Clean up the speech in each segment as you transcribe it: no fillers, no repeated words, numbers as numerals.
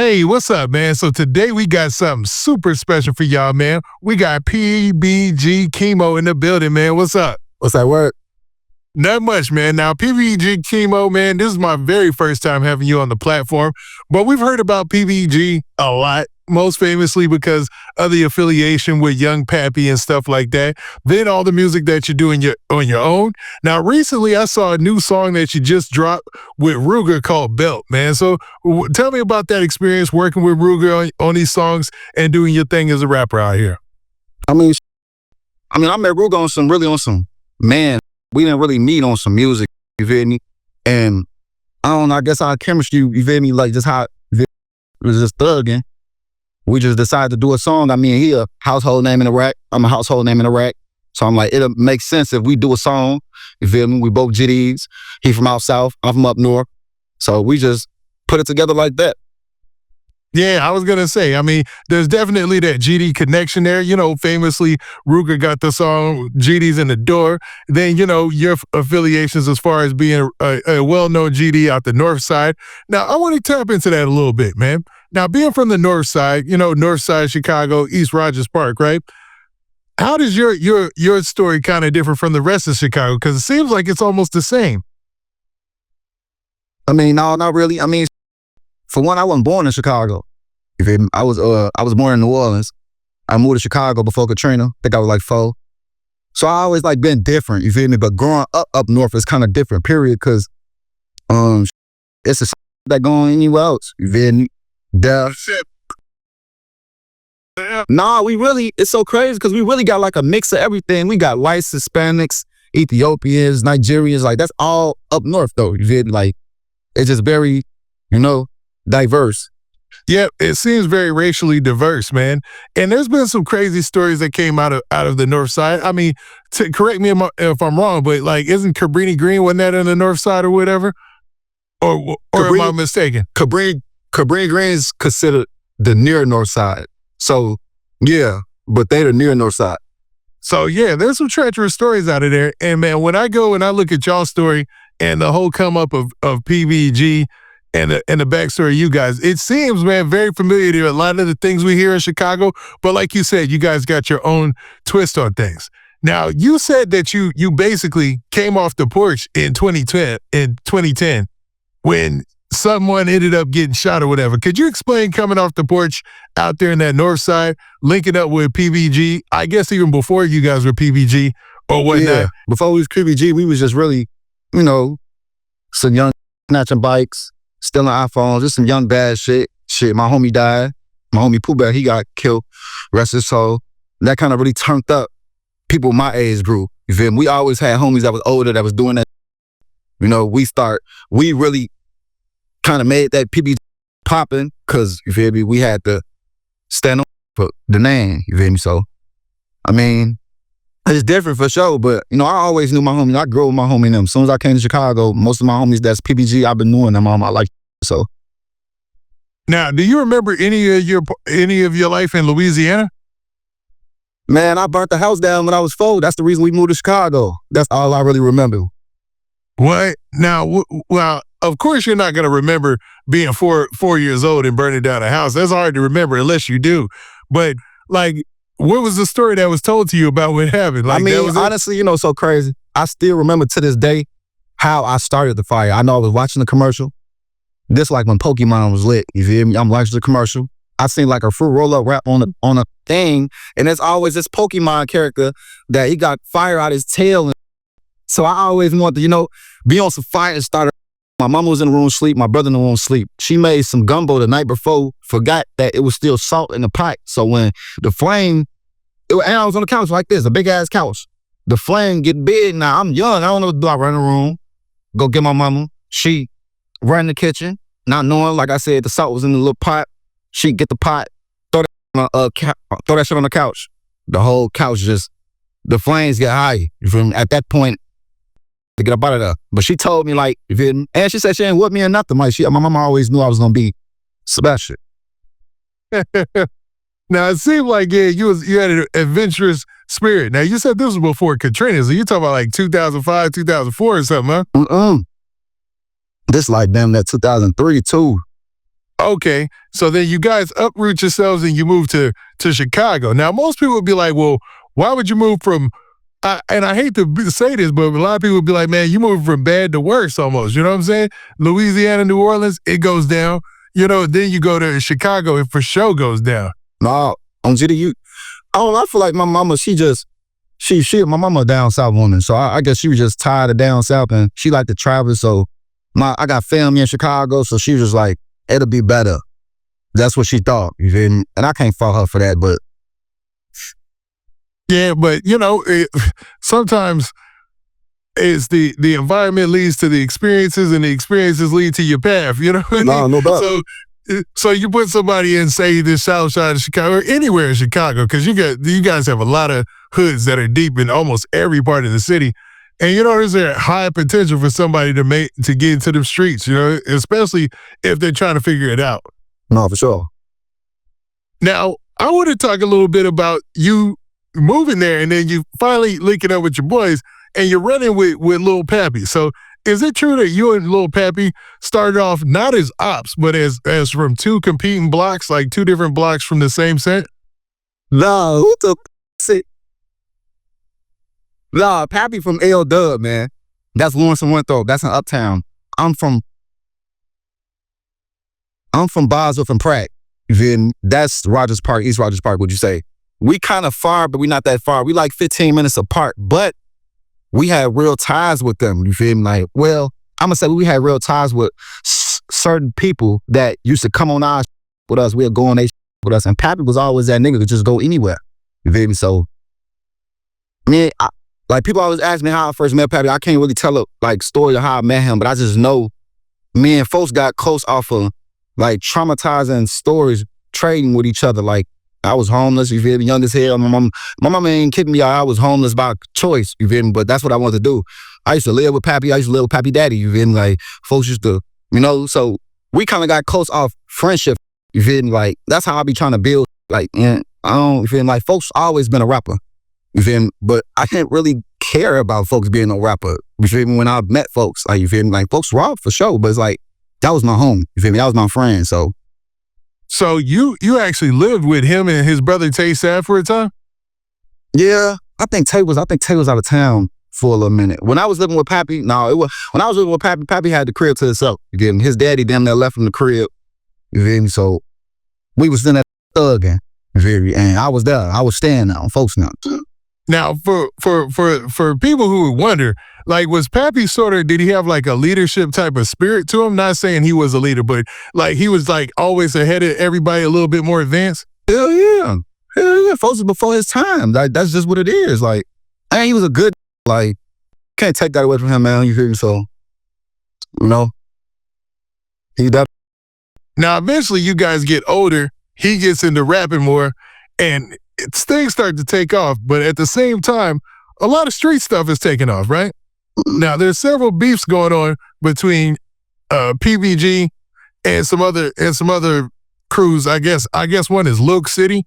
Hey, what's up, man? So today we got something super special for y'all, man. We got PBG Kemo in the building, man. What's up? What's that word? Not much, man. Now, PBG Kemo, man, this is my very first time having you on the platform, but we've heard about PBG a lot, most famously because of the affiliation with Young Pappy and stuff like that. Then all the music that you do on your own. Now, recently I saw a new song that you just dropped with Rooga called Belt, man. So tell me about that experience working with Rooga on these songs and doing your thing as a rapper out here. I met Rooga on some, man, we didn't really meet on some music, you feel me? And I don't know, I guess our chemistry, you feel me, like just how it was just thugging. We just decided to do a song. I mean, he a household name in the rack. I'm a household name in the rack. So I'm like, it'll make sense if we do a song. You feel me? We both GDs. He from out south. I'm from up north. So we just put it together like that. Yeah, I was going to say, I mean, there's definitely that GD connection there. You know, famously, Rooga got the song GD's in the Door. Then, you know, your affiliations as far as being a well-known GD out the Northside. Now, I want to tap into that a little bit, man. Now, being from the Northside, you know, Northside, Chicago, East Rogers Park, right? How does your story kind of differ from the rest of Chicago? Because it seems like it's almost the same. I mean, no, not really. I mean, for one, I wasn't born in Chicago. You feel me? I was born in New Orleans. I moved to Chicago before Katrina. I think I was like 4. So I always like been different, you feel me? But growing up north is kind of different, period, because it's a that going anywhere else. You feel me? Nah, it's so crazy because we really got like a mix of everything. We got whites, Hispanics, Ethiopians, Nigerians, like that's all up north though. You feel me? Like it's just very, you know, diverse. Yeah, it seems very racially diverse, man. And there's been some crazy stories that came out of the North Side. I mean, correct me if I'm wrong, but like, isn't Cabrini Green, wasn't that in the North Side or whatever? Or am I mistaken? Cabrini Green is considered the near North Side. So yeah, but they the near North Side. So yeah, there's some treacherous stories out of there. And man, when I go and I look at y'all's story and the whole come up of PBG and the backstory of you guys, it seems, man, very familiar to a lot of the things we hear in Chicago. But like you said, you guys got your own twist on things. Now, you said that you basically came off the porch in 2010 when someone ended up getting shot or whatever. Could you explain coming off the porch out there in that North Side, linking up with PBG, I guess even before you guys were PBG or whatnot? Yeah, before we was PBG, we was just really, you know, some young snatching bikes, stealing iPhones, just some young bad shit. Shit, my homie died. My homie Pooh Bear, he got killed. Rest his soul. That kind of really turned up people my age group. You feel me? We always had homies that was older that was doing that. You know, we really kind of made that PBG popping because, you feel me, we had to stand up for the name, you feel me? So, I mean, it's different for sure, but, you know, I always knew my homie. I grew up with my homie and them. As soon as I came to Chicago, most of my homies that's PBG, I've been knowing them all my life, so. Now, do you remember any of your life in Louisiana? Man, I burnt the house down when I was 4. That's the reason we moved to Chicago. That's all I really remember. What? Now, well, of course you're not going to remember being 4 years old and burning down a house. That's hard to remember unless you do. But, like, what was the story that was told to you about what happened? Like, I mean, honestly, you know, so crazy. I still remember to this day how I started the fire. I know I was watching the commercial. This like when Pokemon was lit, you feel me? I'm watching the commercial. I seen like a fruit roll-up rap on a thing, and there's always this Pokemon character that he got fire out his tail. So I always wanted to, you know, be on some fire and start. My mama was in the room asleep, my brother in the room asleep. She made some gumbo the night before, forgot that it was still salt in the pot. So when the flame, and I was on the couch like this, a big ass couch. The flame get big. Now I'm young, I don't know what to do. I run in the room, go get my mama. She ran in the kitchen, not knowing, like I said, the salt was in the little pot. She get the pot, throw that shit on the couch. The whole couch just, the flames get high. You feel me? At that point, to get up out of there. But she told me, like, you feel me? And she said she ain't with me or nothing. Like, my mama always knew I was gonna be special. Now, it seemed like, yeah, you had an adventurous spirit. Now, you said this was before Katrina, so you talking about like 2005, 2004 or something, huh? This like damn that 2003 too. Okay, so then you guys uproot yourselves and you move to Chicago. Now, most people would be like, well, why would you move from, and I hate to say this, but a lot of people would be like, man, you move from bad to worse almost. You know what I'm saying? Louisiana, New Orleans, it goes down. You know, then you go to Chicago, it for sure goes down. No, on GD, I feel like my mama, my mama a down south woman. So I guess she was just tired of down south and she liked to travel. So I got family in Chicago. So she was just like, it'll be better. That's what she thought. You feel me? And I can't fault her for that, but. Yeah, but you know, sometimes it's the environment leads to the experiences and the experiences lead to your path. You know what I mean? No doubt. So you put somebody in, say, the south side of Chicago or anywhere in Chicago, because you guys have a lot of hoods that are deep in almost every part of the city. And you know, there's a high potential for somebody to get into the streets, you know, especially if they're trying to figure it out. No, for sure. Now, I want to talk a little bit about you moving there and then you finally linking up with your boys and you're running with Loc Pappy. So is it true that you and Loc Pappy started off not as ops, but as from two competing blocks, like two different blocks from the same set? No, who the shit? Nah, Pappy from L Dub, man. That's Lawrence and Winthrop. That's in Uptown. I'm from Bosworth and Pratt. Then that's Rogers Park, East Rogers Park, would you say? We kind of far, but we not that far. We like 15 minutes apart, but we had real ties with them. You feel me? Like, well, I'm gonna say we had real ties with certain people that used to come on our with us. We'd go on their with us. And Pappy was always that nigga that just go anywhere. You feel me? So, man, like people always ask me how I first met Pappy. I can't really tell a like story of how I met him, but I just know me and folks got close off of like traumatizing stories, trading with each other. Like I was homeless, you feel me, young as hell. My mama ain't kidding me out. I was homeless by choice, you feel me, but that's what I wanted to do. I used to live with Pappy. I used to live with Pappy Daddy, you feel me? Like folks used to, you know, so we kind of got close off friendship, you feel me? Like that's how I be trying to build, like, I don't, you feel me? Like folks always been a rapper, you feel me? But I didn't really care about folks being a rapper, you feel me? When I met folks, like, you feel me? Like folks rock for sure, but it's like, that was my home, you feel me? That was my friend, so. So you actually lived with him and his brother Tay Sav for a time? Yeah, I think Tay was out of town for a little minute. When I was living with Pappy, when I was living with Pappy, Pappy had the crib to himself. You get me? His daddy damn near left him the crib. You feel me? So we was in that thugging. You feel me? And I was there. I was staying now. Folks now. Now, for people who would wonder, like, was Pappy did he have like a leadership type of spirit to him? Not saying he was a leader, but like he was like always ahead of everybody, a little bit more advanced? Hell yeah. Folks was before his time. Like, that's just what it is. Like, and he was a good, like, can't take that away from him, man. You feel me? So, you know, he that. Now, eventually you guys get older, he gets into rapping more, and things start to take off. But at the same time, a lot of street stuff is taking off, right? Now, there's several beefs going on between PBG and some other crews. I guess one is Loc City,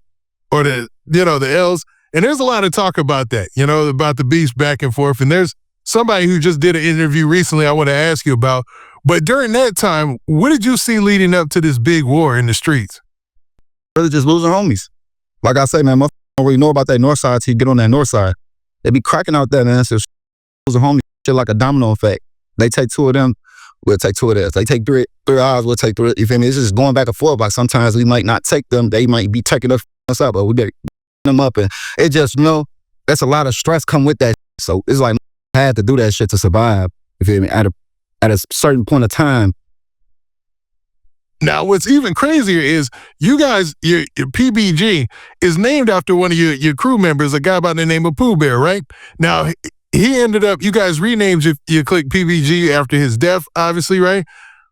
or the L's. And there's a lot of talk about that, about the beefs back and forth. And there's somebody who just did an interview recently I want to ask you about. But during that time, what did you see leading up to this big war in the streets? Really just losing homies. Like I say, man, motherfuckers don't really know about that Northside till you get on that Northside. They be cracking out there, man. So losing homies, shit like a domino effect. They take two of them, we'll take two of theirs. They take three hours, we'll take three. You feel me? It's just going back and forth. Like sometimes we might not take them. They might be taking us up, but we get them up. And it just, that's a lot of stress come with that. So it's like I had to do that shit to survive. You feel me? At a certain point of time. Now, what's even crazier is you guys, your PBG is named after one of your crew members, a guy by the name of Pooh Bear, right? Now, he ended up, you guys renamed your clique PBG after his death, obviously, right?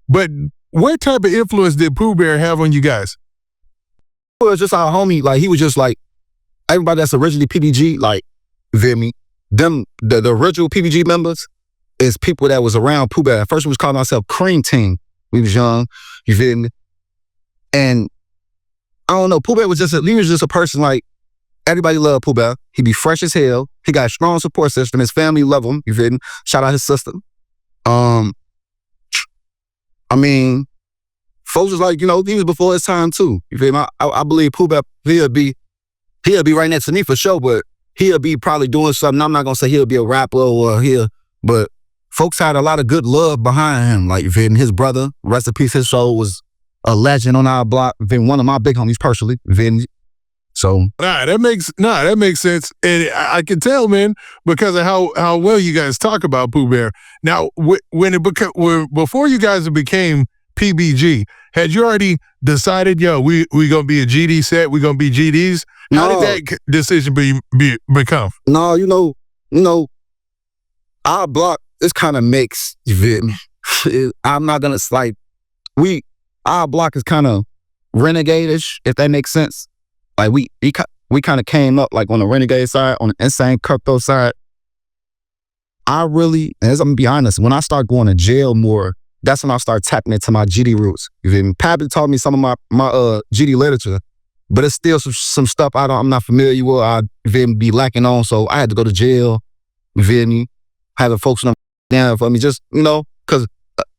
But what type of influence did Pooh Bear have on you guys? It was just our homie. Like, he was just like, everybody that's originally PBG, like, you feel me? Them, the original PBG members is people that was around Pooh Bear. At first, we was calling ourselves Cream Team. We was young, you feel me? And I don't know, Pooh Bear was just a person like, everybody loved Pooh Bear. He be fresh as hell. He got a strong support system. His family love him, you feel me? Shout out his sister. I mean, folks was like, he was before his time too. You feel me? I believe Pooh Bear, he'll be right next to me for sure, but he'll be probably doing something. I'm not gonna say he'll be a rapper but folks had a lot of good love behind him. Like, you feel me? His brother, rest in peace, his soul, was a legend on our block. Been one of my big homies personally. So that makes sense, and I can tell, man, because of how well you guys talk about Pooh Bear. Now, before you guys became PBG, had you already decided, we gonna be a GD set, we gonna be GDs? How did that decision become? No, our block is kind of mixed. You feel me? I'm not gonna our block is kind of renegade-ish, if that makes sense. Like we kind of came up like on the renegade side, on the insane cutthroat side. I'm gonna be honest, when I start going to jail more, that's when I start tapping into my GD roots. You feel me? Pappy taught me some of my GD literature, but it's still some stuff I'm not familiar with. I be lacking on, so I had to go to jail. You feel me? Having folks down for me, just because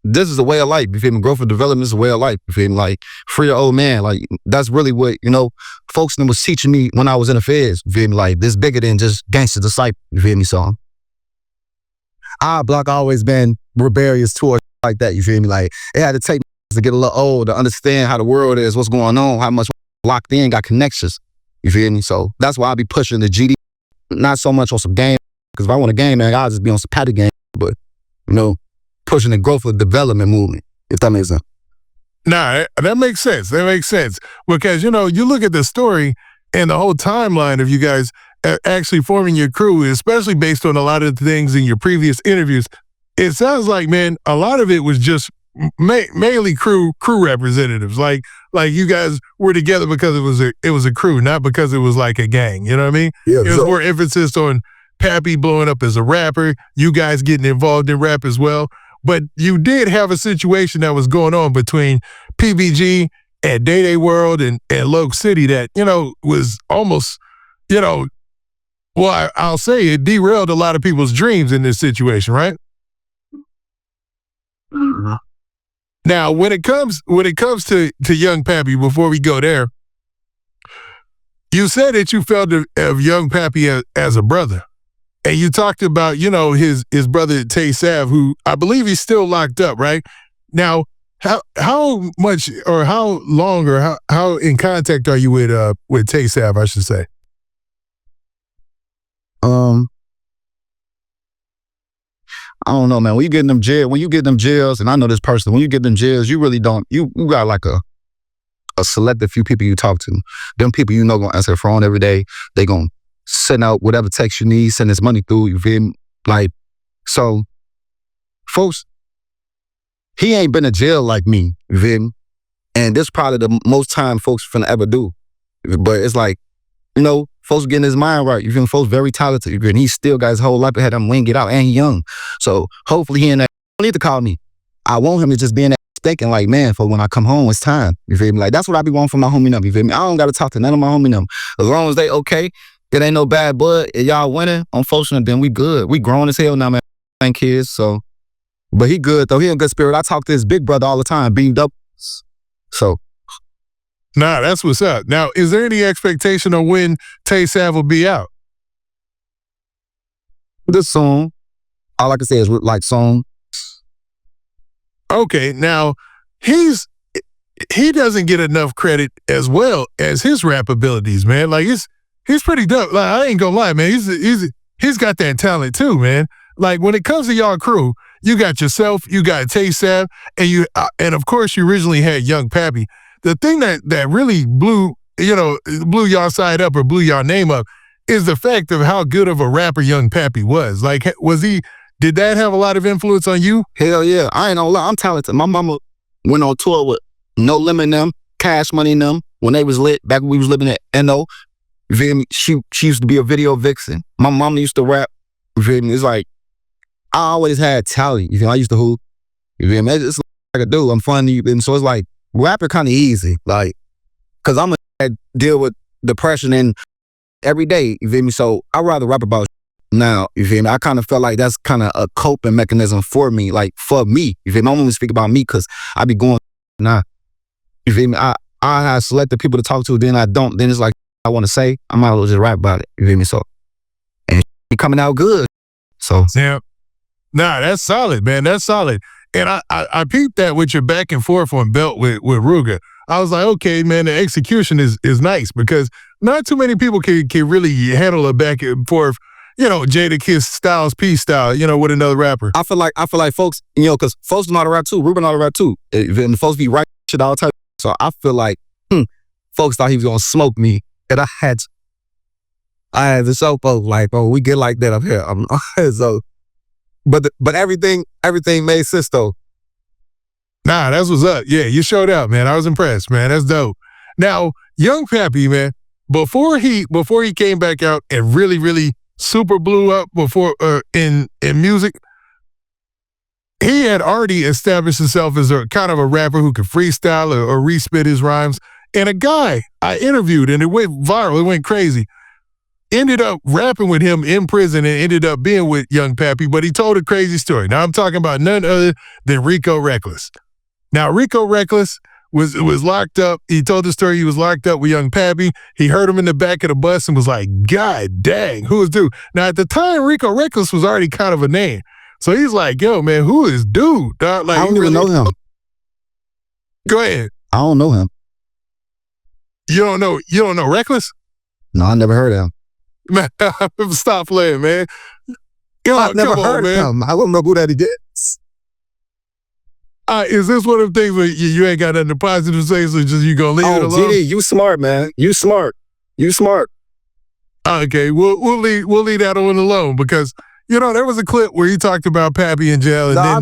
this is a way of life. You feel me? Growth and development is a way of life. You feel me? Like, free your old man. Like, that's really what folks was teaching me when I was in the feds. You feel me? Like, this bigger than just gangster disciple. You feel me? So our block always been rebellious towards like that. You feel me? Like, it had to take to get a little old to understand how the world is, what's going on, how much locked in, got connections. You feel me? So that's why I be pushing the GD, not so much on some game. Because if I want a game, man, I'll just be on some patty game. But pushing the growth of development movement, if that makes sense. Nah, that makes sense. That makes sense. Because, you look at the story and the whole timeline of you guys actually forming your crew, especially based on a lot of the things in your previous interviews, it sounds like, man, a lot of it was just mainly crew representatives. Like you guys were together because it was a crew, not because it was like a gang. You know what I mean? Yeah, it was more emphasis on Pappy blowing up as a rapper, you guys getting involved in rap as well. But you did have a situation that was going on between PBG and Day Day World and Loc City that, was almost, I'll say it derailed a lot of people's dreams in this situation, right? Mm-hmm. Now, when it comes to Young Pappy, before we go there, you said that you felt of Young Pappy as a brother. And you talked about, his brother Tay Sav, who I believe he's still locked up, right? Now, how much or how long or how in contact are you with Tay Sav, I should say? I don't know, man. When you get in them jails, and I know this person, when you get them jails, you really don't, you got like a selected few people you talk to. Them people gonna answer the phone every day. They gonna send out whatever text you need, send this money through, you feel me? Like, so, folks, he ain't been in jail like me, you feel me? And this probably the most time folks finna ever do. But it's like, folks getting his mind right, you feel me? Folks very talented, you feel me? And he still got his whole life ahead of him, wing it out, and he young. So, hopefully he ain't that, don't need to call me. I want him to just be in that thinking like, man, for when I come home, it's time, you feel me? Like, that's what I be wanting from my homie number, you feel me? I don't gotta talk to none of my homie number. As long as they okay, it ain't no bad blood. If y'all winning, unfortunately, then we good. We grown as hell now, man. Ain't kids, so. But he good, though. He in good spirit. I talk to his big brother all the time, beamed up. So. Nah, that's what's up. Now, is there any expectation on when Tay Sav will be out? This song, all I can say is like song. Okay, now, he doesn't get enough credit as well as his rap abilities, man. Like, he's pretty dope. Like, I ain't gonna lie, man. He's got that talent too, man. Like, when it comes to y'all crew, you got yourself, you got Tay Sav, and of course you originally had Young Pappy. The thing that really blew y'all side up or blew y'all name up is the fact of how good of a rapper Young Pappy was. Like, did that have a lot of influence on you? Hell yeah. I ain't gonna lie, I'm talented. My mama went on tour with No Limit and them, Cash Money and them, when they was lit, back when we was living at NO. You feel me? She used to be a video vixen. My mama used to rap. You feel me? It's like, I always had talent. You feel me? I used to hoop. You feel me? It's like I do. I'm funny. And so it's like, rapping kind of easy. Like, cause I'm a deal with depression and every day. You feel me? So I'd rather rap about now. You feel me? I kind of felt like that's kind of a coping mechanism for me. Like, for me. You feel me? I don't only speak about me cause I be going, nah. You feel me? I have selected people to talk to, then I don't. Then it's like I want to say, I might as well just rap about it. You feel me? So, and he coming out good. So yeah, nah, that's solid, man. That's solid. And I peeped that with your back and forth on Belt with Rooga. I was like, okay, man, the execution is nice because not too many people can really handle a back and forth, you know, Jadakiss Styles P style, you know, with another rapper. I feel like folks, you know, because folks know how to rap too. Ruben know how to rap too. And folks be right shit all the time. So I feel like folks thought he was gonna smoke me, and I had to show folks like, oh, we get like that up here. So, but everything made sense though. Nah, that's what's up. Yeah, you showed out, man. I was impressed, man. That's dope. Now, Young Pappy, man, before he came back out and really super blew up in music, he had already established himself as a kind of a rapper who could freestyle or respit his rhymes. And a guy I interviewed, and it went viral, it went crazy, ended up rapping with him in prison and ended up being with Young Pappy, but he told a crazy story. Now I'm talking about none other than Rico Recklezz. Now, Rico Recklezz was locked up. He told the story he was locked up with Young Pappy. He heard him in the back of the bus and was like, God dang, who is dude? Now, at the time, Rico Recklezz was already kind of a name. So he's like, yo, man, who is dude? Dog? Like, I don't even know him. Go ahead. I don't know him. You don't know Recklezz? No, I never heard of him. Man, stop playing, man. Yo, I've never heard of him. I don't know who that he is. Is this one of the things where you ain't got nothing positive to say, so just you gonna leave it alone? GD, you smart, man. You smart. Okay, we'll leave that one alone because you know there was a clip where he talked about Pappy in jail. And I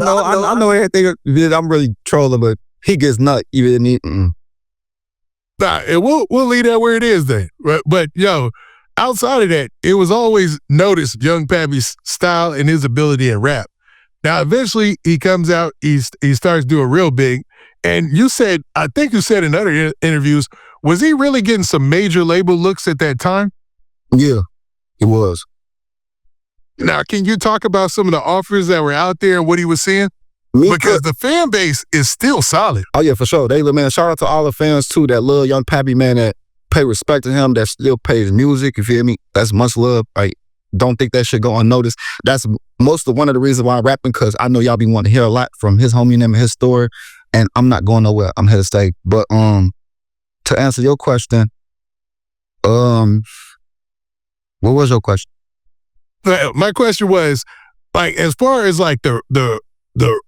know everything. I'm really trolling, but he gets nut even. Nah, and we'll leave that where it is then. But yo, outside of that, it was always noticed Young Pappy's style and his ability in rap. Now, eventually, he comes out, he starts doing real big, and I think you said in other interviews, was he really getting some major label looks at that time? Yeah, he was. Now, can you talk about some of the offers that were out there and what he was seeing? Because the fan base is still solid. Oh, yeah, for sure. Man, shout out to all the fans, too, that love Young Pappy, man, that pay respect to him, that still pays music, you feel me? That's much love. Don't think that should go unnoticed. That's one of the reasons why I'm rapping, because I know y'all be wanting to hear a lot from his homie name and his story, and I'm not going nowhere. I'm here to stay. But to answer your question, what was your question? My question was, like, as far as like the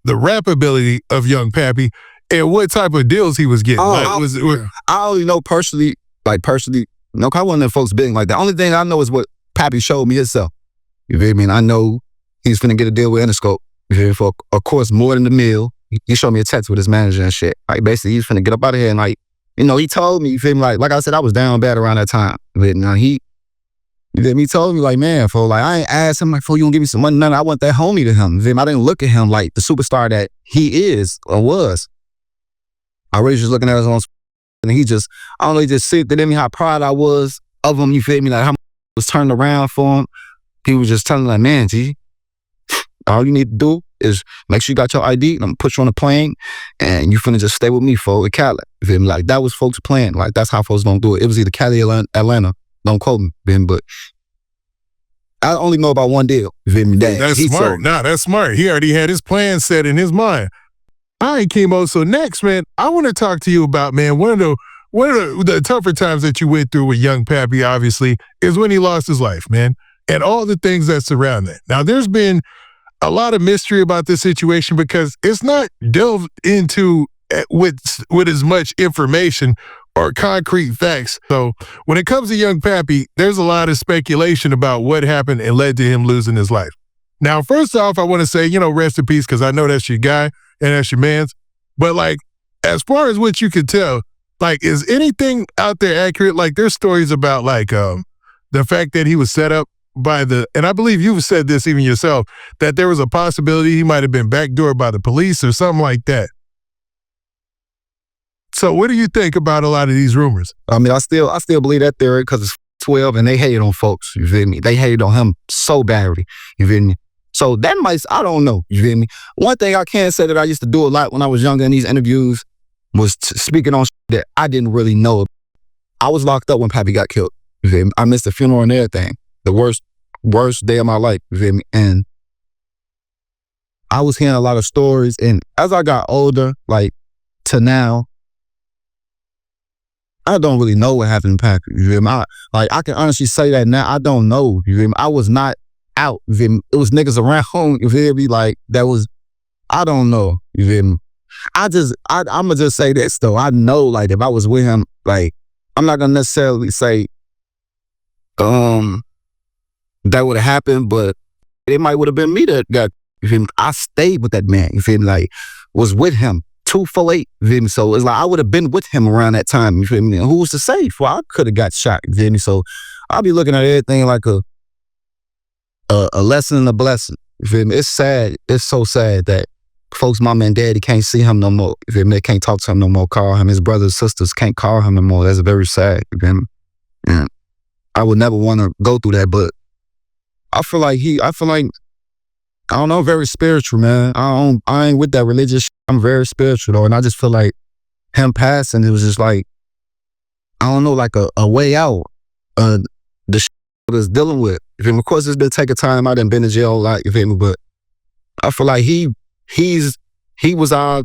rap ability of Young Pappy and what type of deals he was getting. I only know personally, no, I wasn't in folks bidding like that. The only thing I know is what Pappy showed me himself. You feel me? And I know he's finna get a deal with Interscope. You feel me? For, of course, more than the meal. He showed me a text with his manager and shit. Like, basically, he's finna get up out of here. And, like, you know, he told me, you feel me? Like I said, I was down bad around that time. But now he told me, like, man, I ain't asked him, like, you gonna give me some money? None. I want that homie to him. I didn't look at him like the superstar that he is or was. I was just looking at his own, and he just said to me how proud I was of him. You feel me? Like, how was turned around for him. He was just telling like, man, G, all you need to do is make sure you got your ID and I'm gonna put you on a plane and you finna just stay with me for Cali. You feel me? Like, that was folks' plan. Like, that's how folks gonna do it. It was either Cali or Atlanta. Don't quote me, but I only know about one deal. You feel me? That's smart. Nah, that's smart. He already had his plan set in his mind. All right, Kemo. So next, man, I want to talk to you about, man, one of the tougher times that you went through with Young Pappy, obviously, is when he lost his life, man, and all the things that surround that. Now, there's been a lot of mystery about this situation because it's not delved into with as much information or concrete facts. So when it comes to Young Pappy, there's a lot of speculation about what happened and led to him losing his life. Now, first off, I want to say, rest in peace, because I know that's your guy and that's your man's. But, like, as far as what you could tell, like, is anything out there accurate? Like, there's stories about, like, the fact that he was set up by and I believe you've said this even yourself, that there was a possibility he might have been backdoored by the police or something like that. So what do you think about a lot of these rumors? I mean, I still believe that theory because it's 12 and they hated on folks, you feel me? They hated on him so badly, you feel me? So that I don't know, you feel me? One thing I can say that I used to do a lot when I was younger in these interviews was speaking on that I didn't really know. I was locked up when Pappy got killed. You feel me? I missed the funeral and everything. The worst day of my life. You feel me? And I was hearing a lot of stories. And as I got older, like to now, I don't really know what happened to Pappy. You feel me? I can honestly say that now. I don't know. You feel me? I was not out. You feel me? It was niggas around home. You feel me? Like that was, I don't know. You feel me? I'ma just say this though. I know like if I was with him, like I'm not gonna necessarily say that would have happened, but it might would have been me that got, you feel me? I stayed with that man, you feel me? Like was with him 248, you feel me? So it's like I would have been with him around that time, you feel me? And who's to say? Well, I could have got shot, you feel me? So I'll be looking at everything like a lesson and a blessing. You feel me? It's sad. It's so sad that folks, mama and daddy can't see him no more. You feel me? They can't talk to him no more, call him. His brothers, sisters can't call him no more. That's very sad. You feel me? And I would never want to go through that, but I feel like I don't know, very spiritual, man. I ain't with that religious shit. I'm very spiritual though. And I just feel like him passing, it was just like, I don't know, like a way out. The shit I was dealing with. You feel me? Of course, it's been taking time. I done been in jail a lot, you feel me? But I feel like he was our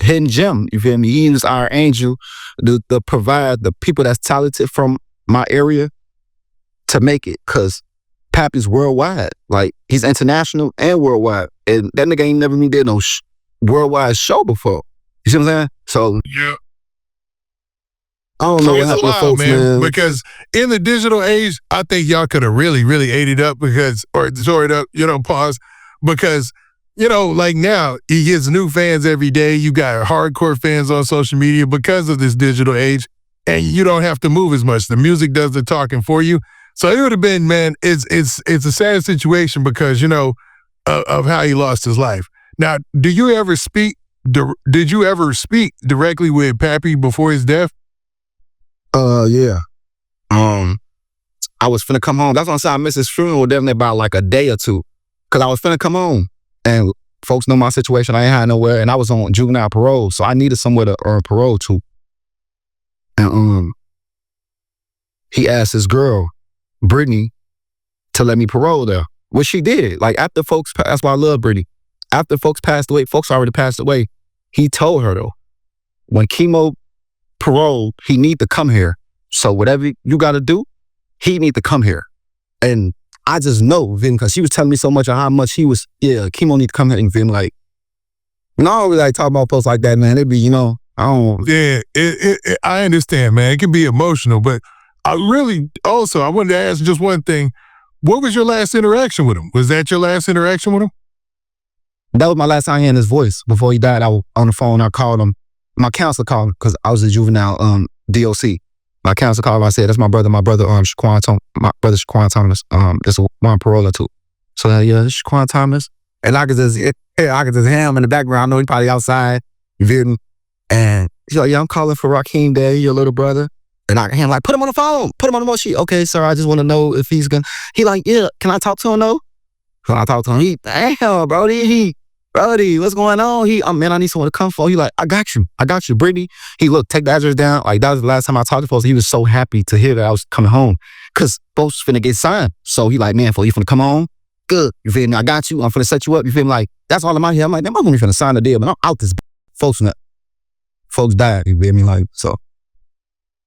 hidden gem, you feel me? He was our angel, the provide the people that's talented from my area to make it, cause Pappy's worldwide. Like he's international and worldwide, and that nigga ain't never even did no worldwide show before. You see what I'm saying? So yeah, I don't know what happened to folks, man. Because in the digital age, I think y'all could have really, really ate it up or tore it up, pause. Because, like now, he gets new fans every day. You got hardcore fans on social media because of this digital age, and you don't have to move as much. The music does the talking for you. So it would have been, man, it's a sad situation because, of how he lost his life. Now, did you ever speak directly with Pappy before his death? Yeah. I was finna come home. That's why I said I missed his funeral definitely about like a day or two. Cause I was finna come home. And folks know my situation. I ain't had nowhere. And I was on juvenile parole. So I needed somewhere to earn parole to. And he asked his girl, Brittany, to let me parole there. Which she did. Like after folks, that's why I love Brittany. After folks passed away, folks already passed away. He told her though, when Kemo parole, he need to come here. So whatever you got to do, he need to come here. And I just know, Vin, because she was telling me so much of how much Kemo need to come here. And Vin, like, I don't really like talk about folks like that, man. It'd be, I don't. Yeah, I understand, man. It can be emotional, but I wanted to ask just one thing. What was your last interaction with him? Was that your last interaction with him? That was my last time hearing his voice. Before he died, I was on the phone. I called him. My counselor called him because I was a juvenile DOC. My counselor called him. I said, that's my brother, Shaquan Thomas. This is one paroler too. So yeah, this is Shaquan Thomas. And I could just hear him in the background. I know he's probably outside. You feel me? And he's like, yeah, I'm calling for Raheem Day, your little brother. And I him like, put him on the phone. Put him on the phone. She, okay, sir, I just want to know if he's gonna. He like, yeah, can I talk to him though? So I talk to him. He, damn, Brody, what's going on? Man, I need someone to come for. He like, I got you, Brittany. He look, take the address down. Like that was the last time I talked to folks. He was so happy to hear that I was coming home, cause folks finna get signed. So he like, man, you finna come home? Good, you feel me? I got you. I'm finna set you up. You feel me? Like that's all I'm out here. I'm like, damn, I'm finna sign the deal, but I'm out this. Folks died. You feel me? Like so.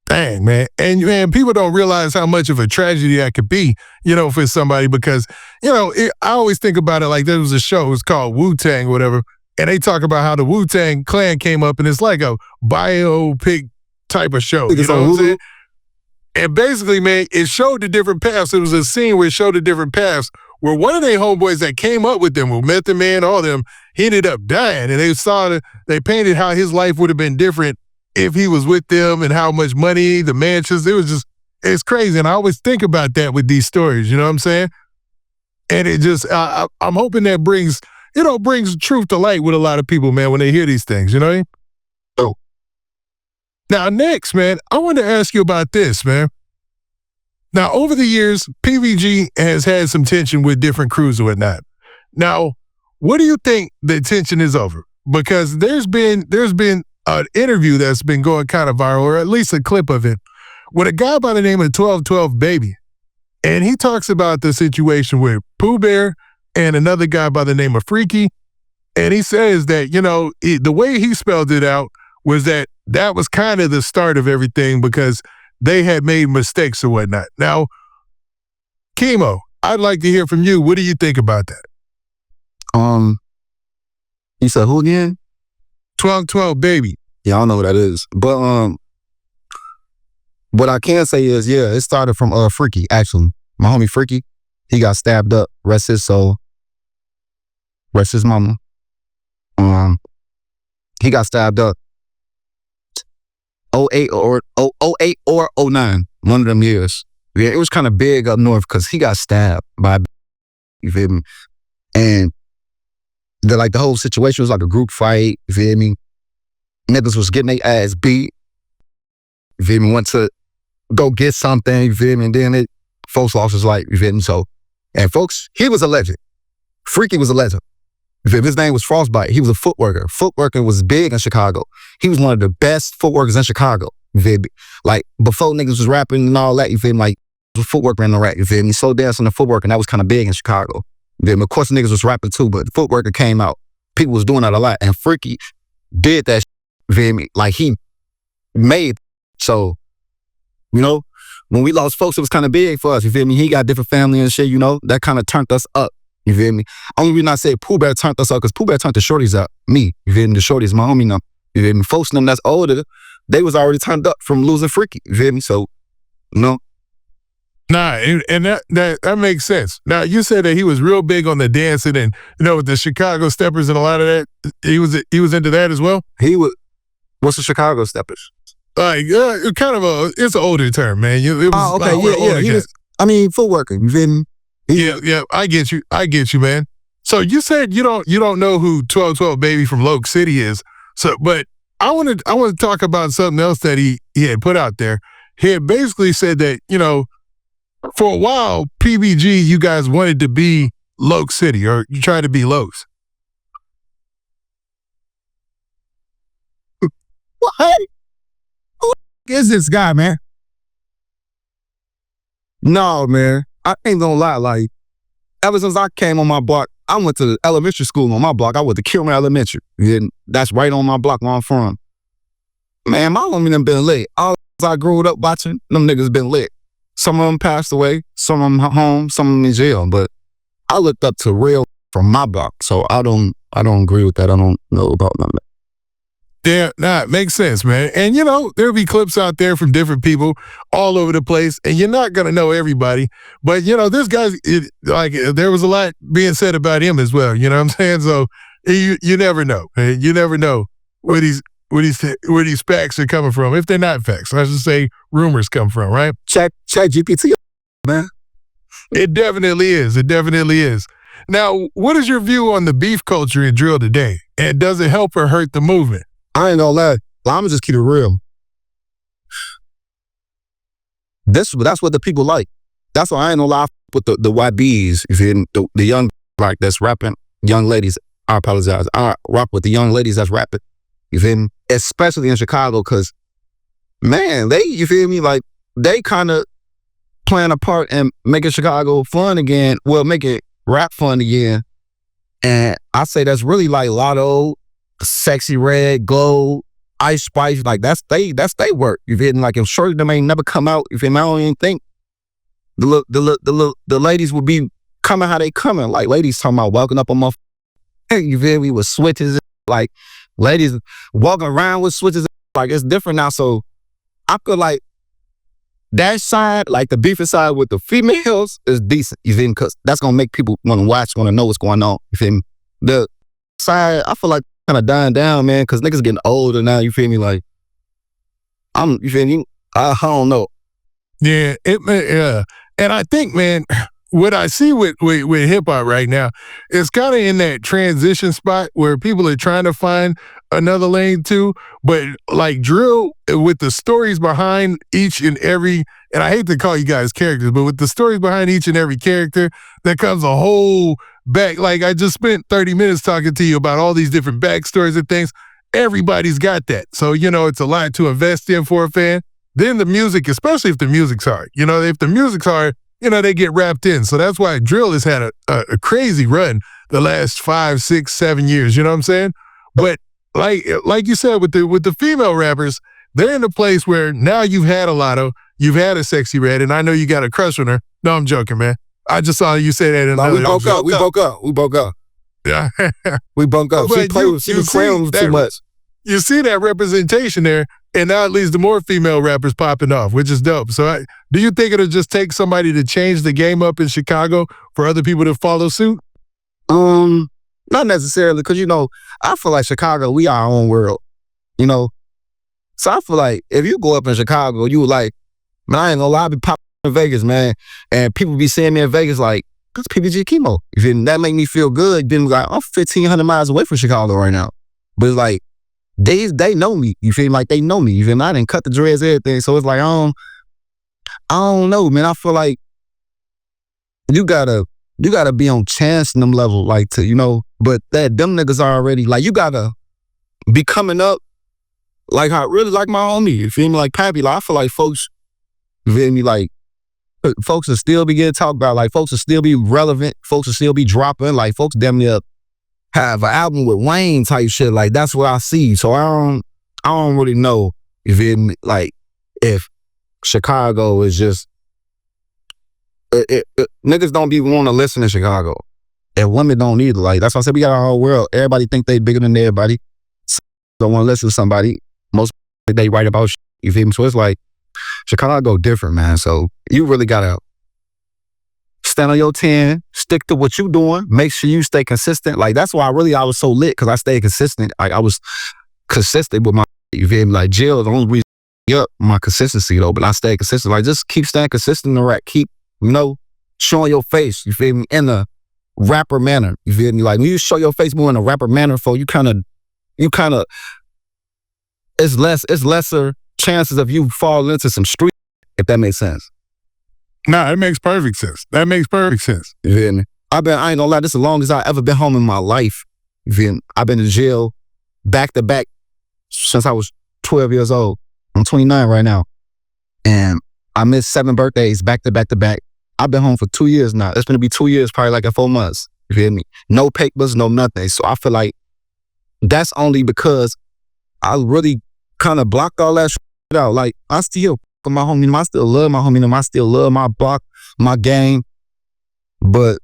Dang, man. And man, people don't realize how much of a tragedy that could be, for somebody because, I always think about it like there was a show, it was called Wu-Tang or whatever, and they talk about how the Wu-Tang Clan came up and it's like a biopic type of show, you know what I'm saying? And basically, man, it showed the different paths. It was a scene where it showed the different paths where one of their homeboys that came up with them, who met the man, all them, he ended up dying. And they painted how his life would have been different if he was with them and how much money, the mansions, it's crazy. And I always think about that with these stories, you know what I'm saying? And it just, I'm hoping that brings truth to light with a lot of people, man, when they hear these things, you know what I mean? Oh. Now, next, man, I want to ask you about this, man. Now, over the years, PBG has had some tension with different crews and whatnot. Now, what do you think the tension is over? Because there's been an interview that's been going kind of viral, or at least a clip of it, with a guy by the name of 1212 Baby. And he talks about the situation with Pooh Bear and another guy by the name of Freaky. And he says that, the way he spelled it out was that was kind of the start of everything because they had made mistakes or whatnot. Now, Kemo, I'd like to hear from you. What do you think about that? You said who again? 1212 Baby. Yeah, I don't know what that is. But what I can say is, yeah, it started from Freaky, actually. My homie Freaky, he got stabbed up. Rest his soul. Rest his mama. He got stabbed up 08 or 09, one of them years. Yeah, it was kind of big up north because he got stabbed by, you feel me? And the whole situation was like a group fight, you feel me? Niggas was getting their ass beat, you feel me? Went to go get something, you feel me? And then folks lost his life, you feel me? So, and folks, he was a legend. Freaky was a legend. His name was Frostbite. He was a footworker. Footworking was big in Chicago. He was one of the best footworkers in Chicago. You feel me? Like, before niggas was rapping and all that, you feel me? Like, the footworker in the rap, you feel me? So dancing the footwork, and that was kind of big in Chicago. You feel me? Of course, niggas was rapping too, but the footworker came out. People was doing that a lot, and Freaky did that, you feel me? Like, he made, so, when we lost folks, it was kind of big for us, you feel me? He got different family and shit, that kind of turned us up. You feel me? Only reason I say Pooh Bear turned us up because Pooh Bear turned the shorties up. Me, you feel me? The shorties, my homie, you feel me? Folks them that's older, they was already turned up from losing Freaky. You feel me? So, Nah, and that makes sense. Now, you said that he was real big on the dancing and, with the Chicago Steppers and a lot of that. He was into that as well? He was. What's the Chicago Steppers? Like, it's an older term, man. Okay, yeah. Footworker, you feel me? Yeah, I get you, man. So you said you don't know who 1212 Baby from Loc City is. So, but I want to talk about something else that he had put out there. He had basically said that, for a while, PBG, you guys wanted to be Loc City, or you tried to be Locs. What? Who is this guy, man? No, man. I ain't gonna lie, like, ever since I came on my block, I went to elementary school on my block. I went to Kilmer Elementary. And that's right on my block where I'm from. Man, my homie done been lit. All I grew up watching, them niggas been lit. Some of them passed away, some of them home, some of them in jail. But I looked up to real from my block, so I don't agree with that. I don't know about none of that. Yeah, it makes sense, man. And, there'll be clips out there from different people all over the place, and you're not going to know everybody. But, this guy's, there was a lot being said about him as well, you know what I'm saying? So you never know. Man. You never know where these facts are coming from, if they're not facts. I should say rumors come from, right? Chat GPT, man. It definitely is. It definitely is. Now, what is your view on the beef culture in drill today? And does it help or hurt the movement? I ain't gonna lie. I'ma just keep it real. That's what the people like. That's why I ain't gonna lie with the YBs, you feel me? The young, like, that's rapping, young ladies, I apologize. I rock with the young ladies that's rapping, you feel me? Especially in Chicago, because, man, you feel me? Like, they kind of playing a part in making Chicago fun again, making rap fun again. And I say that's really like Lotto, Sexy Red, Gold, Ice Spice, like that's they work. You feel me? Like, if shorty them ain't never come out, you feel me? I don't even think the ladies would be coming how they coming. Like, ladies talking about walking up on my, you feel me, with switches, like ladies walking around with switches, like it's different now. So I feel like that side, like the beefing side with the females, is decent. You feel me? Because that's gonna make people want to watch, want to know what's going on. You feel me? The side, I feel like kind of dying down, man, because niggas getting older now, you feel me? Like, you feel me? I don't know. Yeah, and I think, man, what I see with hip hop right now is kind of in that transition spot where people are trying to find another lane too, but like drill, with the stories behind each and every, and I hate to call you guys characters, but with the stories behind each and every character, there comes a whole back. Like, I just spent 30 minutes talking to you about all these different backstories and things. everybody's got that. So, it's a lot to invest in for a fan. Then the music, especially if the music's hard. If the music's hard, they get wrapped in. So that's why drill has had a crazy run the last 5, 6, 7 years. You know what I'm saying? But like you said, with the female rappers, they're in a place where now you've had a Lotto, you've had a Sexy Red, and I know you got a crush on her. No, I'm joking, man. I just saw you say that. No, we broke up. Yeah. We broke up. She played with crayons too much. You see that representation there, and now it leads to more female rappers popping off, which is dope. So do you think it'll just take somebody to change the game up in Chicago for other people to follow suit? Not necessarily, because, I feel like Chicago, we are our own world, So I feel like if you go up in Chicago, you like, man, I ain't gonna lie, I be popping in Vegas, man. And people be seeing me in Vegas like, it's PBG Kemo. That make me feel good. Then like, I'm 1,500 miles away from Chicago right now. But it's like, they know me. You feel like they know me. You feel me? I didn't cut the dreads, everything. So it's like, I don't know, man. I feel like you gotta be on chance in them level, like but that them niggas are already, like, you gotta be coming up like I really like my homie. You feel me? Like Pappy, like I feel like folks, you feel me? Like folks will still be getting talked about. Like folks will still be relevant. Folks will still be dropping. Like folks damn near have an album with Wayne type shit. Like that's what I see. So I don't really know, you feel me? Like if Chicago is just niggas don't be want to listen to Chicago, and women don't either. Like that's why I said we got our whole world. Everybody think they bigger than everybody. Don't want to listen to somebody. Most they write about shit, you feel me? So it's like Chicago different, man. So you really gotta stand on your 10, stick to what you doing, make sure you stay consistent. Like that's why I was so lit, because I stayed consistent. Like I was consistent with my, you feel me? Like jail, the only reason up my consistency though, but I stayed consistent. Like just keep staying consistent in the rap. Keep, showing your face, you feel me, in a rapper manner. You feel me? Like when you show your face more in a rapper manner, for you kind of it's lesser chances of you falling into some street, if that makes sense. Nah, it makes perfect sense. That makes perfect sense. You feel me? I ain't gonna lie, this is the longest I ever been home in my life. You feel me? I've been in jail back to back since I was 12 years old. I'm 29 right now. And I missed 7 birthdays back to back to back. I've been home for 2 years now. It's gonna be 2 years, probably like in 4 months. You feel me? No papers, no nothing. So I feel like that's only because I really kind of blocked all that shit out. Like I still fuck my homie, I still love my homie, I still love my block, my gang. But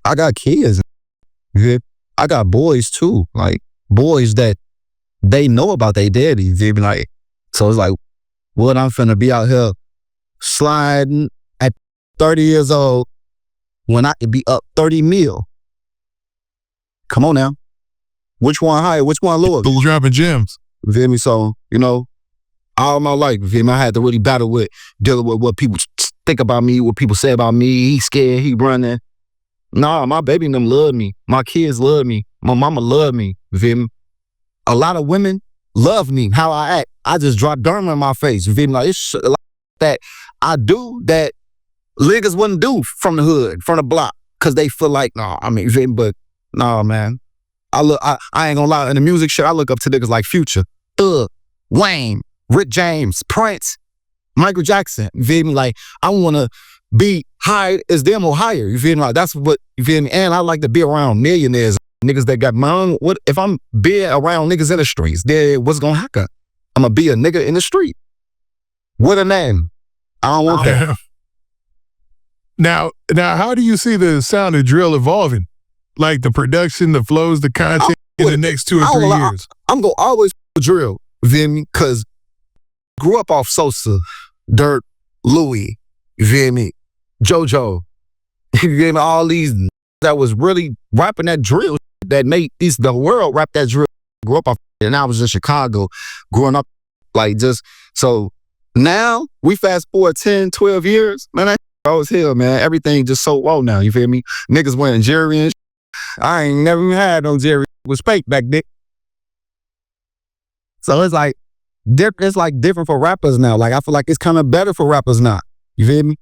I got kids. Yeah. I got boys too. Like boys that they know about their daddy. You feel me? Like, so it's like, what, I'm finna be out here sliding at 30 years old when I could be up 30 mil. Come on now. Which one higher? Which one lower? Who's dropping gems? You feel me? So, all my life, you feel me? I had to really battle with dealing with what people think about me, what people say about me. He scared, he running. Nah, my baby and them love me. My kids love me. My mama love me. You feel me? A lot of women love me, how I act. I just drop dirt in my face. You feel me? Like it's like that I do that niggas wouldn't do from the hood, from the block, because they feel like, you feel me? But nah, man. I ain't gonna lie, in the music shit, I look up to niggas like Future, Wayne, Rick James, Prince, Michael Jackson. You feel me? Like, I wanna be high as them or higher. You feel me? Like, that's what, you feel me? And I like to be around millionaires, niggas that got money. What if I'm be around niggas in the streets? Then what's gonna happen? I'm gonna be a nigga in the street with a name. I don't want that. Now, how do you see the sound of drill evolving? Like the production, the flows, the content in the next 2 or 3 years? I'm gonna always drill, you feel me? Cause grew up off Sosa, Dirt, Louis, you feel me? JoJo, you feel me? All these that was really rapping that drill that made the world rap that drill. Grew up off, and I was in Chicago, growing up like just, so now we fast forward 10, 12 years, man, I was here, man. Everything just so low now, you feel me? Niggas wearing Jerry and I ain't never even had no Jerry. It was fake back then. So it's like different for rappers now. Like I feel like it's kind of better for rappers now. You feel me?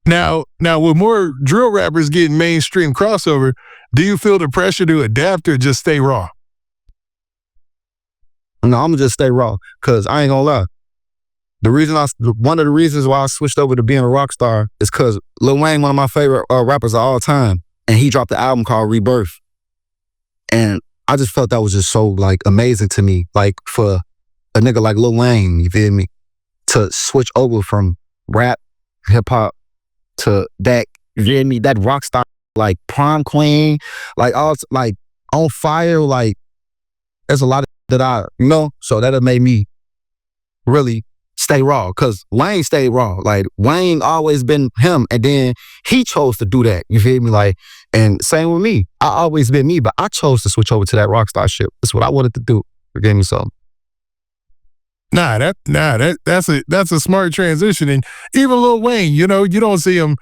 Now with more drill rappers getting mainstream crossover, do you feel the pressure to adapt or just stay raw? No, I'm gonna just stay raw. Cause I ain't gonna lie. One of the reasons why I switched over to being a rock star is cause Lil Wayne, one of my favorite rappers of all time, and he dropped the album called Rebirth. And I just felt that was just so like amazing to me. Like for a nigga like Lil Wayne, you feel me? To switch over from rap, hip hop to that, you feel me? That rock star, like prom queen, like all like on fire, like there's a lot of that so that'll made me really stay raw, because Wayne stayed raw. Like Wayne always been him, and then he chose to do that, you feel me? Like, and same with me. I always been me, but I chose to switch over to that rock star shit. That's what I wanted to do. Forgive me something. That's a smart transition. And even Lil Wayne, you don't see him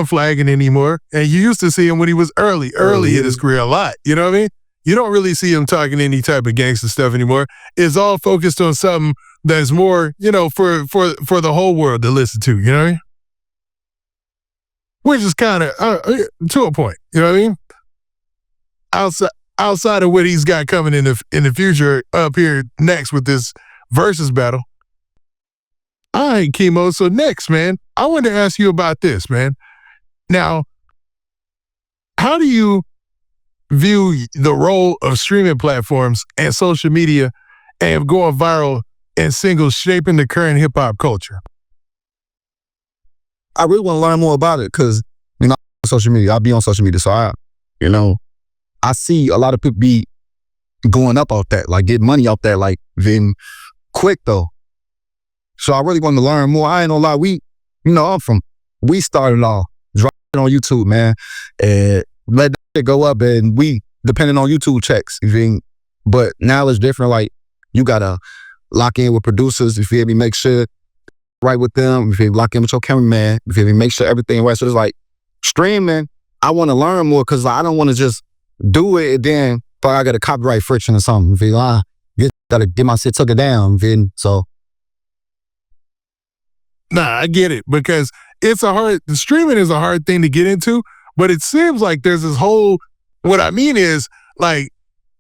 flagging anymore. And you used to see him when he was early in his career a lot. You know what I mean? You don't really see him talking any type of gangster stuff anymore. It's all focused on something that's more, for the whole world to listen to. You know what I mean? Which is kind of to a point. You know what I mean? Outside of what he's got coming in the future up here next with this versus battle. All right, Kemo. So next, man, I want to ask you about this, man. Now, how do you view the role of streaming platforms and social media and going viral and singles shaping the current hip hop culture? I really want to learn more about it because, social media, I'll be on social media. So I see a lot of people be going up off that, like getting money off that, like then quick though. So I really want to learn more. I ain't gonna lie, we started off dropping on YouTube, man, and let that shit go up, and we depending on YouTube checks, you feel me? But now it's different. Like you gotta lock in with producers, you feel me? Make sure right with them, you feel me? Lock in with your cameraman, you feel me? Make sure everything right. So it's like streaming. I want to learn more because I don't want to just do it and then I got a copyright friction or something. You feel me? Gotta get my shit took it down. You feel me? So. Nah, I get it, because streaming is a hard thing to get into, but it seems like there's this whole, what I mean is, like,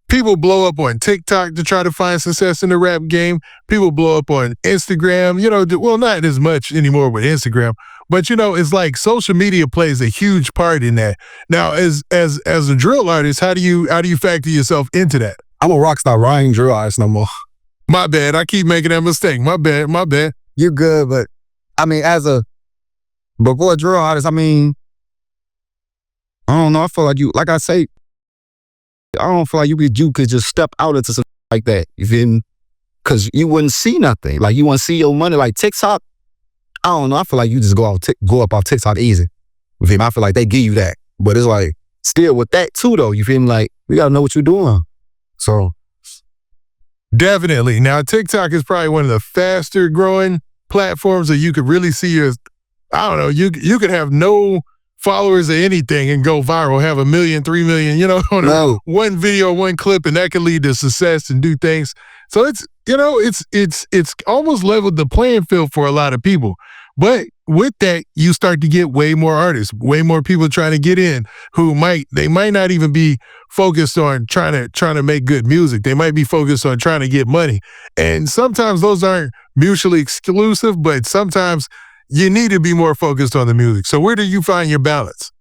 people blow up on TikTok to try to find success in the rap game. People blow up on Instagram, well, not as much anymore with Instagram, but it's like social media plays a huge part in that. Now, as a drill artist, how do you factor yourself into that? I'm a rock star, I ain't drill artist no more. My bad, I keep making that mistake. My bad. You're good, but before a drill artist, I don't know, I feel like like I say, I don't feel like you could just step out into something like that, you feel me? Because you wouldn't see nothing. Like, you wouldn't see your money. Like, TikTok, I don't know, I feel like you just go up off TikTok easy. You feel me? I feel like they give you that. But it's like, still with that too, though, you feel me? Like, you got to know what you're doing. So. Definitely. Now, TikTok is probably one of the faster growing platforms that you could really see as, I don't know, you could have no followers or anything and go viral, have 1 million, 3 million, on one video, one clip, and that can lead to success and do things. So it's almost leveled the playing field for a lot of people. But with that, you start to get way more artists, way more people trying to get in who might not even be focused on trying to make good music. They might be focused on trying to get money. And sometimes those aren't mutually exclusive, but sometimes you need to be more focused on the music. So where do you find your balance?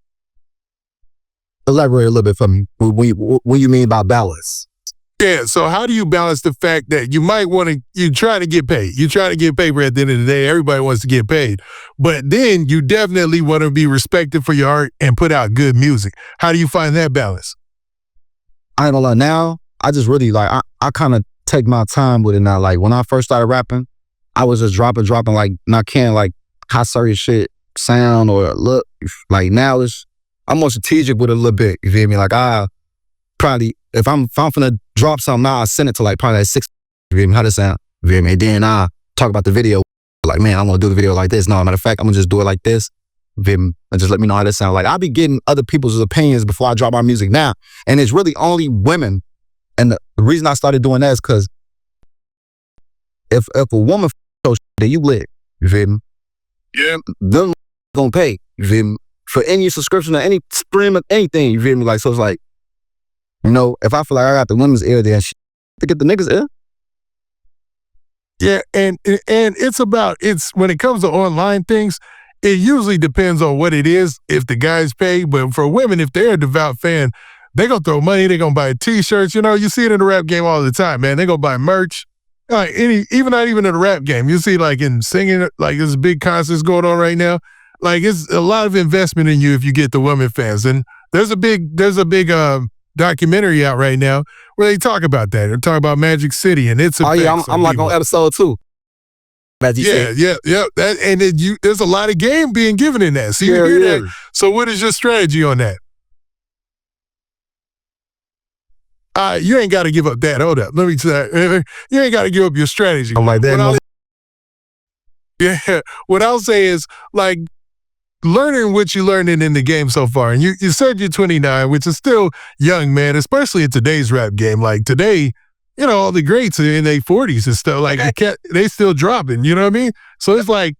Elaborate a little bit for me. What you mean by balance? Yeah, so how do you balance the fact that you're trying to get paid? You're trying to get paper at the end of the day. Everybody wants to get paid. But then you definitely want to be respected for your art and put out good music. How do you find that balance? I ain't gonna lie, now, I just really, like, I kind of take my time with it now. Like, when I first started rapping, I was just dropping, like, not caring, like, how serious shit sound or look. Like, now I'm more strategic with it a little bit, you feel me? Like, I probably, if I'm finna drop something now, I send it to like probably like 6, you feel me? How does that sound? You feel me? And then I talk about the video, like, man, I'm gonna do the video like this. No, matter of fact, I'm gonna just do it like this. You feel me? And just let me know how that sounds. Like, I be getting other people's opinions before I drop my music now. And it's really only women. And the reason I started doing that is because if a woman then you lit, you feel me? Yeah. Them gonna pay, you feel me? For any subscription or any stream of anything, you feel me? Like, so it's like, if I feel like I got the women's ear there, to get the niggas ear. Yeah, and it's when it comes to online things, it usually depends on what it is, if the guys pay. But for women, if they're a devout fan, they gonna throw money, they gonna buy t-shirts. You know, you see it in the rap game all the time, man. They gonna buy merch. Like not even in a rap game. You see like in singing, like there's big concerts going on right now. Like it's a lot of investment in you if you get the women fans. And there's a big documentary out right now where they talk about that. They're talking about Magic City and its effects. Oh yeah, I'm like on episode 2. Yeah. That, there's a lot of game being given in that. So you hear that. So what is your strategy on that? You ain't got to give up that. Hold up. Let me tell you. You ain't got to give up your strategy. I'm like that. What I'll say is, like, learning what you're learning in the game so far. And you said you're 29, which is still young, man, especially in today's rap game. Like, today, you know, all the greats are in their 40s and stuff. Like, they still dropping, you know what I mean? So it's like,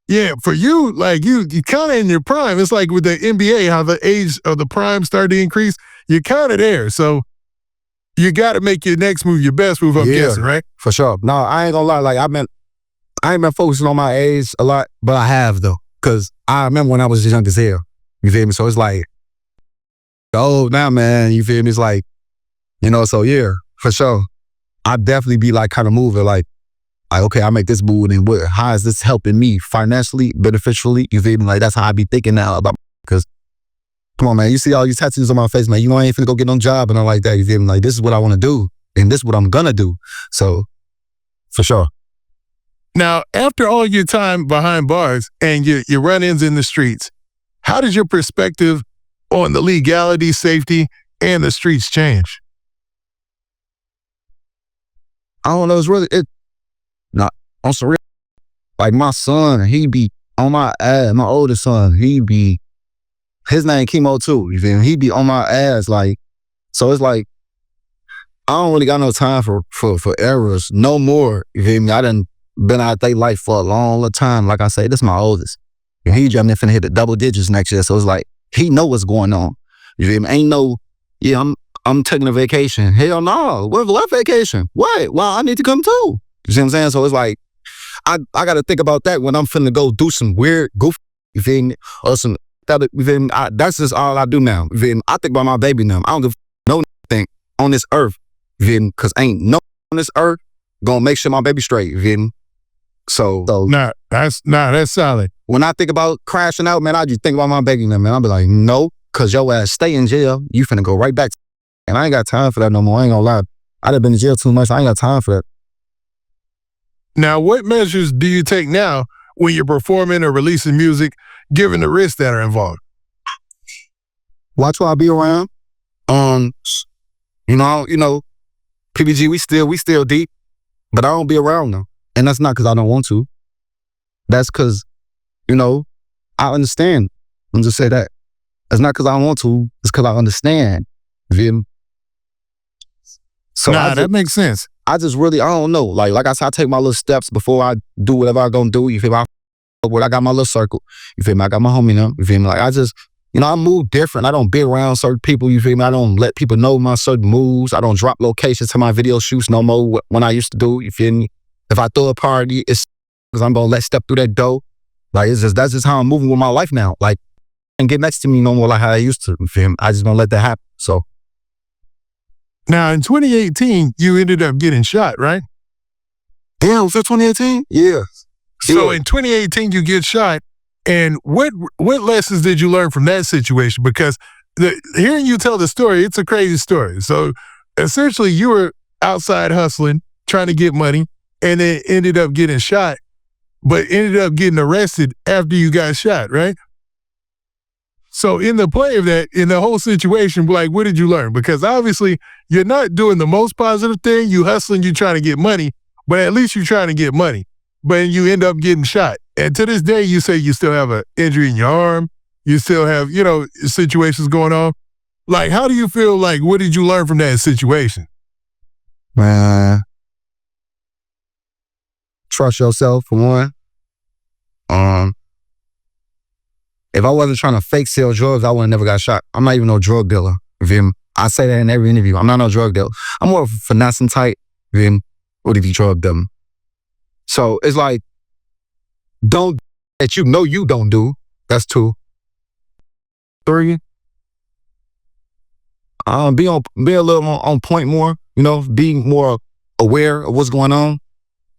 yeah, for you, like, you kind of in your prime. It's like with the NBA, how the age of the prime started to increase. You're kind of there. So you got to make your next move your best move, I'm guessing, right? For sure. No, I ain't gonna lie. Like, I ain't been focusing on my age a lot, but I have, though. Because I remember when I was young as hell. You feel me? So it's like, oh, now, man, you feel me? It's like, you know, so yeah, for sure. I definitely be like kind of moving like, okay, I make this move and how is this helping me financially, beneficially? You feel me? Like, that's how I be thinking now about, because come on, man, you see all these tattoos on my face, man. You know, I ain't finna go get no job and all like that. You feel me? Like, this is what I want to do and this is what I'm gonna do. So, for sure. Now, after all your time behind bars and your run-ins in the streets, how does your perspective on the legality, safety, and the streets change? I don't know. It's really, on some real, like my son, he be on my ass. My oldest son, his name Kemo too. You feel me? He be on my ass. Like, so it's like, I don't really got no time for errors no more. You feel me? I done been out their life for a long time. Like I say, this is my oldest. And he jumping in finna hit the double digits next year. So it's like, he know what's going on. You feel me? Ain't no, yeah, I'm taking a vacation. Hell no. What vacation? What? Well, I need to come too. You see what I'm saying? So it's like, I got to think about that when I'm finna go do some weird goofy, you feel me? Or some, you feel me? That's just all I do now. You feel me? I think about my baby now. I don't give no thing on this earth. You feel me? Because ain't no on this earth gonna make sure my baby straight. You feel me? So that's solid. When I think about crashing out, man, I just think about my baby now, man. I'll be like, no, because your ass stay in jail. You finna go right back. And I ain't got time for that no more. I ain't gonna lie. I done been in jail too much. I ain't got time for that. Now, what measures do you take now when you're performing or releasing music, given the risks that are involved? Watch who I be around. You know, PBG, we still deep, but I don't be around them. And that's not because I don't want to. That's because, you know, I understand. I'm just say that. It's not because I don't want to. It's because I understand. Vim. So that makes sense. I just really, I don't know. Like I said, I take my little steps before I do whatever I gonna do. You feel me? I got my little circle. You feel me? I got my homie now. You feel me? Like I just, you know, I move different. I don't be around certain people. You feel me? I don't let people know my certain moves. I don't drop locations to my video shoots no more when I used to do. You feel me? If I throw a party, it's because I'm gonna let step through that door. Like that's just how I'm moving with my life now. Like, and get next to me no more like how I used to. You feel me? I just gonna let that happen. So. Now, in 2018, you ended up getting shot, right? Yeah, was that 2018? Yeah. So in 2018, you get shot. And what lessons did you learn from that situation? Because hearing you tell the story, it's a crazy story. So essentially, you were outside hustling, trying to get money, and then ended up getting shot, but ended up getting arrested after you got shot, right? So in the play of that, in the whole situation, like, what did you learn? Because obviously you're not doing the most positive thing. You hustling, you trying to get money, but at least you're trying to get money. But you end up getting shot. And to this day, you say you still have an injury in your arm. You still have, you know, situations going on. Like, how do you feel? Like, what did you learn from that situation? Man, trust yourself for one. If I wasn't trying to fake sell drugs, I would have never got shot. I'm not even no drug dealer. I say that in every interview. I'm not no drug dealer. I'm more of a finessing type. What if you drug them? So it's like, don't that you know you don't do. That's 2. 3. Be a little more on point more. You know, being more aware of what's going on.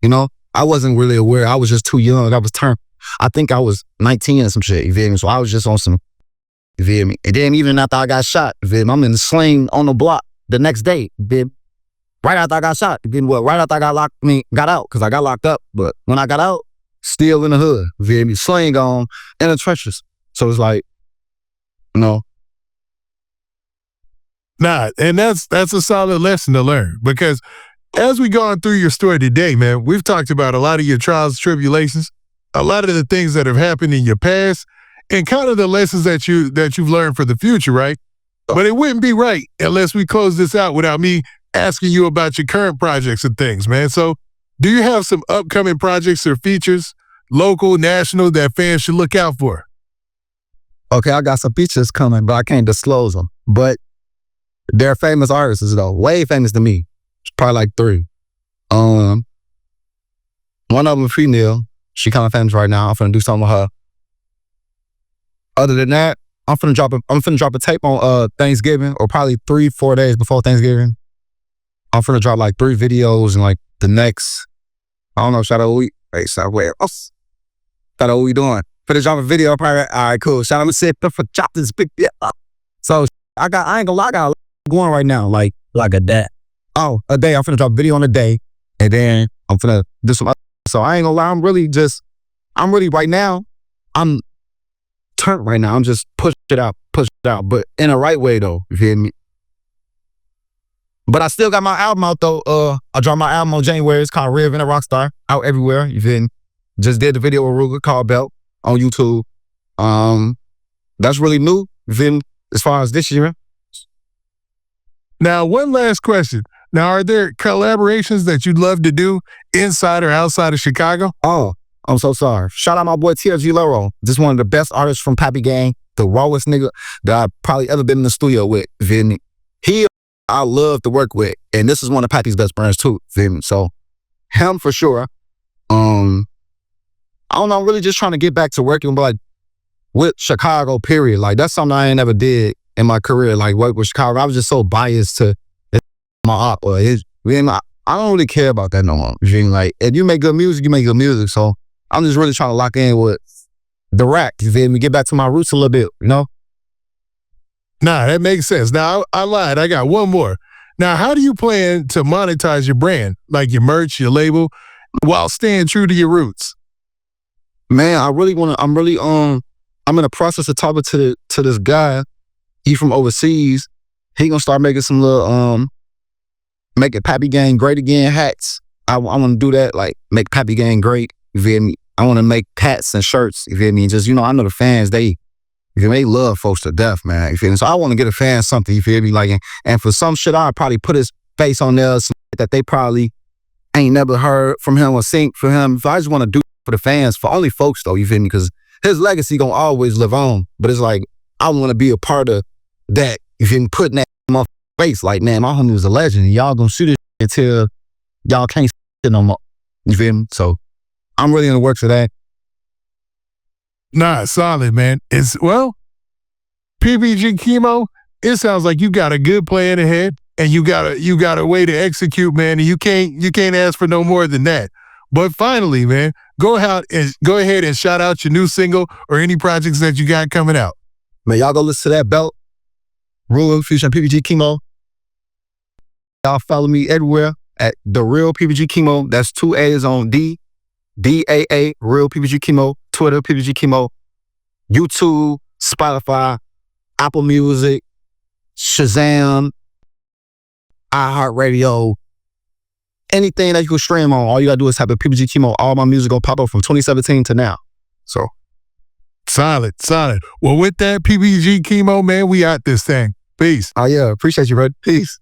You know, I wasn't really aware. I was just too young. I think I was 19 and some shit. You feel me? So I was just on some. You feel me? And then even after I got shot, you feel me? I'm in the sling on the block the next day. You feel me? Right after I got shot. You feel me? Well, right after I got out, because I got locked up. But when I got out, still in the hood. You feel me? Sling on in the trenches. So it's like, you know. Nah, and that's a solid lesson to learn, because as we gone through your story today, man, we've talked about a lot of your trials, tribulations, a lot of the things that have happened in your past, and kind of the lessons that you've learned for the future, right? But it wouldn't be right unless we close this out without me asking you about your current projects and things, man. So do you have some upcoming projects or features, local, national, that fans should look out for? Okay, I got some features coming, but I can't disclose them. But they're famous artists, though. Way famous to me. Probably like 3. One of them a female. She kind of famous right now. I'm finna do something with her. Other than that, I'm finna drop a tape on Thanksgiving, or probably 3-4 days before Thanksgiving. I'm finna drop like 3 videos in like the next, I don't know, shout out we. Hey, shout out where else? Shout out what we doing. Finna drop a video, probably. All right, cool. Shout out to for drop this big. Yeah. So I ain't gonna lie, I got a lot going right now, like a day. Oh, a day. I'm finna drop a video on a day, and then I'm finna do some other. So I ain't gonna lie, I'm really right now, I'm turned right now. I'm just push it out, but in a right way though, you feel me? But I still got my album out though. I dropped my album on January. It's called Riv and a Rockstar, out everywhere, you feel me? Just did the video with Rooga called Belt on YouTube. That's really new, you feel me? As far as this year. Now, one last question. Now, are there collaborations that you'd love to do inside or outside of Chicago? Oh, I'm so sorry. Shout out my boy TFG Loro. Just one of the best artists from Pappy Gang, the rawest nigga that I've probably ever been in the studio with. I love to work with, and this is one of Pappy's best friends too. So him for sure. I don't know. I'm really just trying to get back to working with Chicago. Period. Like that's something I ain't never did in my career. Like work with Chicago. I was just so biased to my art. Or I don't really care about that no more. Like if you make good music, you make good music. So I'm just really trying to lock in with the rack. You feel me? Get back to my roots a little bit. You know. Nah, that makes sense. Now, I lied. I got one more. Now, how do you plan to monetize your brand, like your merch, your label, while staying true to your roots? Man, I'm in the process of talking to this guy. He from overseas. He gonna start making some little, making Pappy Gang great again hats. I want to do that, like make Pappy Gang great. You feel me? I want to make hats and shirts. You feel me? Just, I know the fans, they love folks to death, man. You feel me? So I want to get a fan something, you feel me? Like, and for some shit, I'll probably put his face on there, that they probably ain't never heard from him or seen from him. So I just want to do for the fans, for only folks though, you feel me? Because his legacy gonna always live on. But it's like, I want to be a part of that. You feel me? Putting that in my face, like, man, my homie was a legend. And y'all gonna shoot it until y'all can't shit no more. You feel me? So I'm really in the works of that. Nah, solid, man. PBG Kemo, it sounds like you got a good plan ahead, and you got a way to execute, man, and you can't ask for no more than that. But finally, man, go ahead and shout out your new single or any projects that you got coming out. Man, y'all go listen to that Belt. Rooga featuring PBG Kemo. Y'all follow me everywhere at The Real PBG Kemo. That's 2 A's on DAA, Real PBG Kemo. Twitter, PBG Kemo. YouTube, Spotify, Apple Music, Shazam, iHeartRadio, anything that you can stream on. All you gotta do is type in PBG Kemo. All my music gonna pop up from 2017 to now. So solid. Well, with that, PBG Kemo, man, we out this thing. Peace. Oh yeah, appreciate you, bro. Peace.